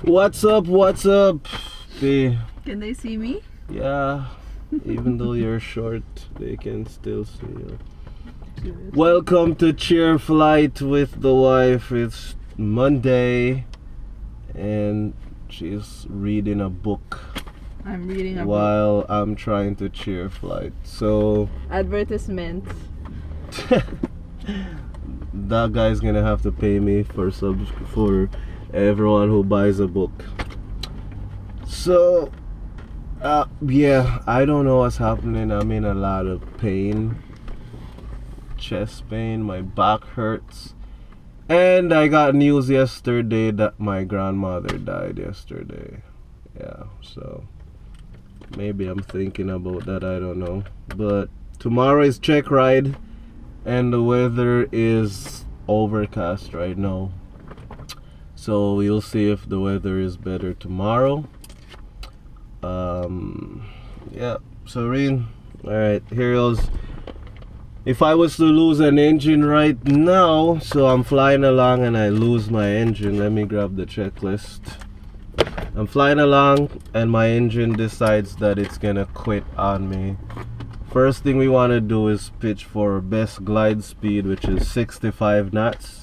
What's up? What's up? They, Can they see me? yeah, even though you're short, they can still see you. Good. Welcome to Cheer Flight with the wife. It's Monday, and she's reading a book I'm reading a while I'm trying to cheer flight. So advertisement. that guy's gonna have to pay me for everyone who buys a book. So yeah, I don't know what's happening. I'm in a lot of pain, chest pain, my back hurts, and I got news yesterday that my grandmother died yesterday. Yeah, so maybe I'm thinking about that, I don't know. But tomorrow is Checkride, and the weather is overcast right now. So we'll see if the weather is better tomorrow. Yeah, so Reen, alright, here goes. If I was to lose an engine right now, so I'm flying along and I lose my engine, let me grab the checklist. I'm flying along and my engine decides that it's gonna quit on me. First thing we want to do is pitch for best glide speed, which is 65 knots.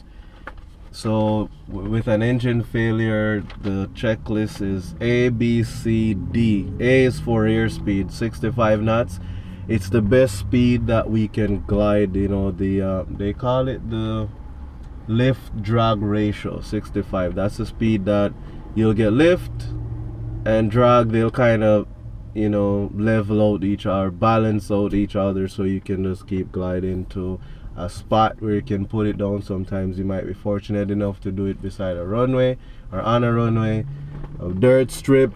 So with an engine failure, the checklist is A, B, C, D. A is for airspeed, 65 knots. It's the best speed that we can glide, you know, they call it the lift drag ratio, 65. That's the speed that you'll get lift and drag, they'll kind of, you know, level out each other, balance out each other, so you can just keep gliding to a spot where you can put it down. Sometimes you might be fortunate enough to do it beside a runway or on a runway, a dirt strip,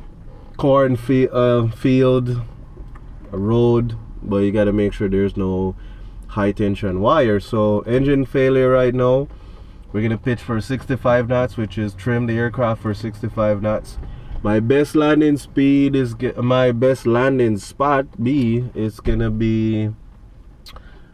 field, a road, but you got to make sure there's no high tension wire. So engine failure right now, we're gonna pitch for 65 knots, which is trim the aircraft for 65 knots. My best landing speed is my best landing spot B is gonna be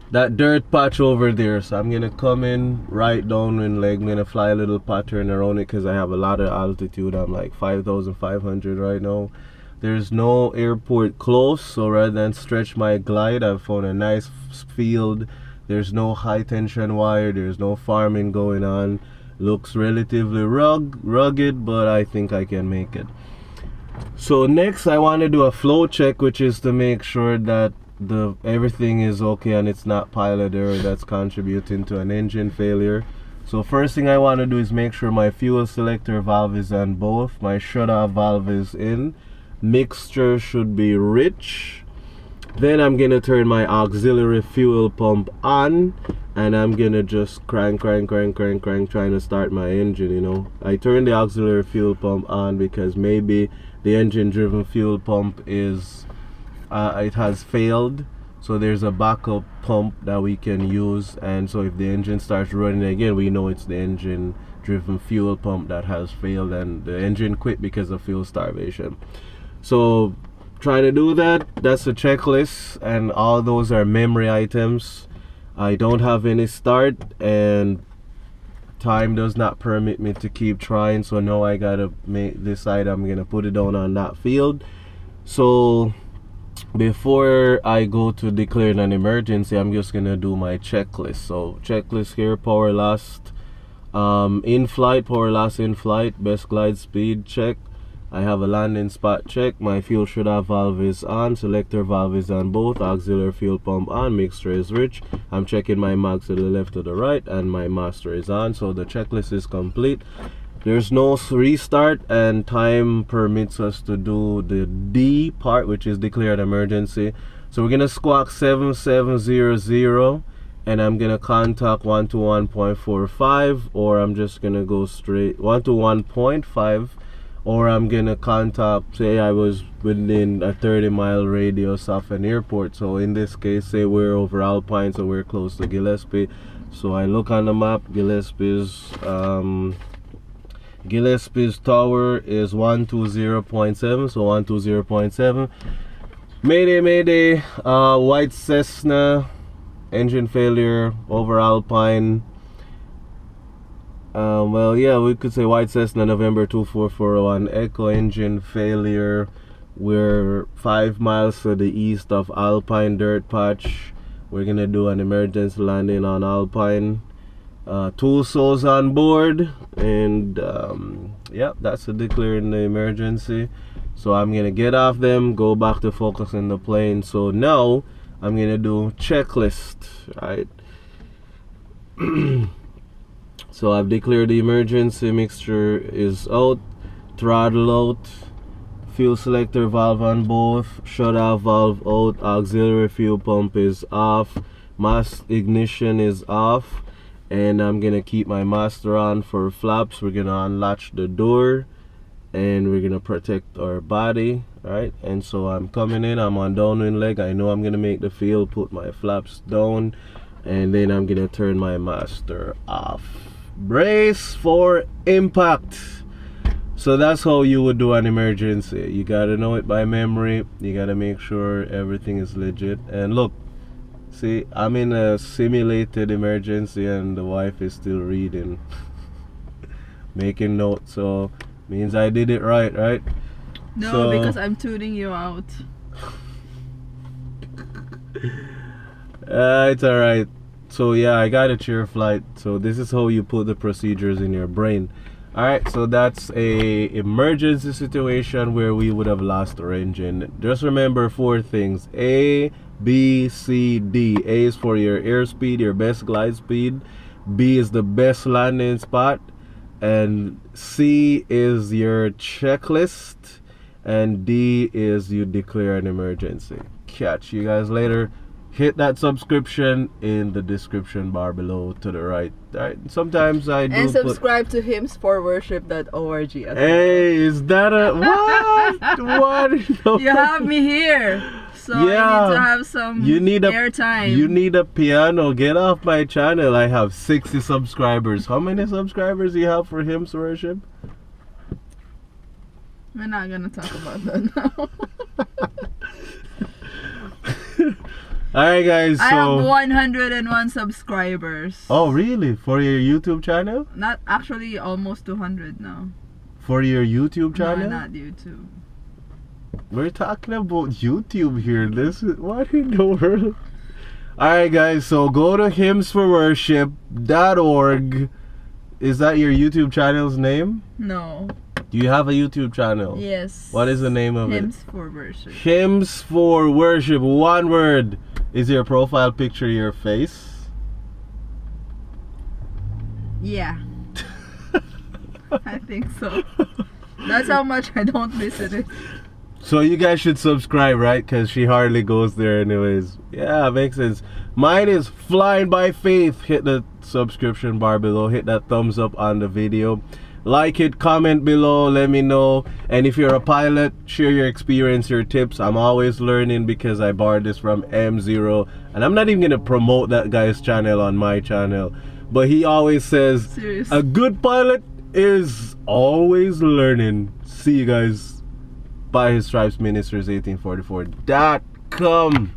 that dirt patch over there. So I'm gonna come in right downwind leg. I'm gonna fly a little pattern around it because I have a lot of altitude. I'm like 5,500 right now. There's no airport close, so rather than stretch my glide, I've found a nice field. There's no high tension wire, there's no farming going on. Looks relatively rugged, but I think I can make it. So next I want to do a flow check, which is to make sure that everything is okay and it's not pilot error that's contributing to an engine failure. So first thing I want to do is make sure my fuel selector valve is on both, my shut-off valve is in, mixture should be rich. Then I'm gonna turn my auxiliary fuel pump on and I'm gonna just crank, trying to start my engine, you know. I turned the auxiliary fuel pump on because maybe the engine driven fuel pump is it has failed, so there's a backup pump that we can use, and so if the engine starts running again, we know it's the engine driven fuel pump that has failed and the engine quit because of fuel starvation. So trying to do that, that's a checklist, and all those are memory items. I don't have any start and time does not permit me to keep trying, so now I gotta decide I'm gonna put it down on that field. So before I go to declaring an emergency, I'm just gonna do my checklist. So checklist here: power loss in flight, power loss in flight, best glide speed check, I have a landing spot check, my fuel shut-off valve is on, selector valve is on both, auxiliary fuel pump on, mixture is rich, I'm checking my mags to the left to the right, and my master is on. So the checklist is complete. There's no restart, and time permits us to do the D part, which is declared emergency. So we're gonna squawk 7700 and I'm gonna contact 121.45, or I'm just gonna go straight 121.5, or I'm gonna contact, say I was within a 30-mile radius of an airport. So in this case, say we're over Alpine, so we're close to Gillespie. So I look on the map, Gillespie's tower is 120.7, so 120.7. Mayday, white Cessna, engine failure over Alpine. Well, yeah, we could say White Cessna November 24401 Echo engine failure. We're 5 miles to the east of Alpine Dirt Patch. We're gonna do an emergency landing on Alpine. 2 souls on board, and yeah, that's a declaring the emergency. So I'm gonna get off them, go back to focusing the plane. So now I'm gonna do checklist, right? So I've declared the emergency. Mixture is out, throttle out, fuel selector valve on both, shut off valve out, auxiliary fuel pump is off, mass ignition is off, and I'm gonna keep my master on for flaps. We're gonna unlatch the door and we're gonna protect our body, right? And so I'm coming in, I'm on downwind leg. I know I'm gonna make the field, put my flaps down, and then I'm gonna turn my master off. Brace for impact. So that's how you would do an emergency. You gotta know it by memory. You gotta make sure everything is legit. And look, see, I'm in a simulated emergency and the wife is still reading, making notes. So means I did it right, right? No, so, because I'm tuning you out. It's alright. So yeah, I got a chair flight. So this is how you put the procedures in your brain. Alright, so that's a emergency situation where we would have lost our engine. Just remember 4 things: A, B, C, D. A is for your airspeed, your best glide speed. B is the best landing spot, and C is your checklist, and D is you declare an emergency. Catch you guys later. Hit that subscription in the description bar below to the right. Alright, sometimes I do. And subscribe to hymnsforworship.org. Hey, is that a what? What? You have me here, so yeah, I need to have some airtime. You need a piano. Get off my channel. I have 60 subscribers. How many subscribers do you have for Hymns Worship? We're not gonna talk about that now. Alright guys, so I have 101 subscribers. Oh really? For your YouTube channel? Not actually, almost 200 now. For your YouTube channel? No, not YouTube. We're talking about YouTube here. This is what in the world? Alright guys, so go to hymnsforworship.org. Is that your YouTube channel's name? No. Do you have a YouTube channel? Yes. What is the name of Hymns it? for Worship. Hymns for Worship. One word. Is your profile picture your face? Yeah. I think so. That's how much I don't visit it. So you guys should subscribe, right? Because she hardly goes there anyways. Yeah, makes sense. Mine is Flying by Faith. Hit the subscription bar below. Hit that thumbs up on the video. Like it, comment below, let me know. And if you're a pilot, share your experience, your tips. I'm always learning because I borrowed this from M0. And I'm not even going to promote that guy's channel on my channel. But he always says, Seriously. a good pilot is always learning. See you guys. By His Stripes Ministries 1844.com.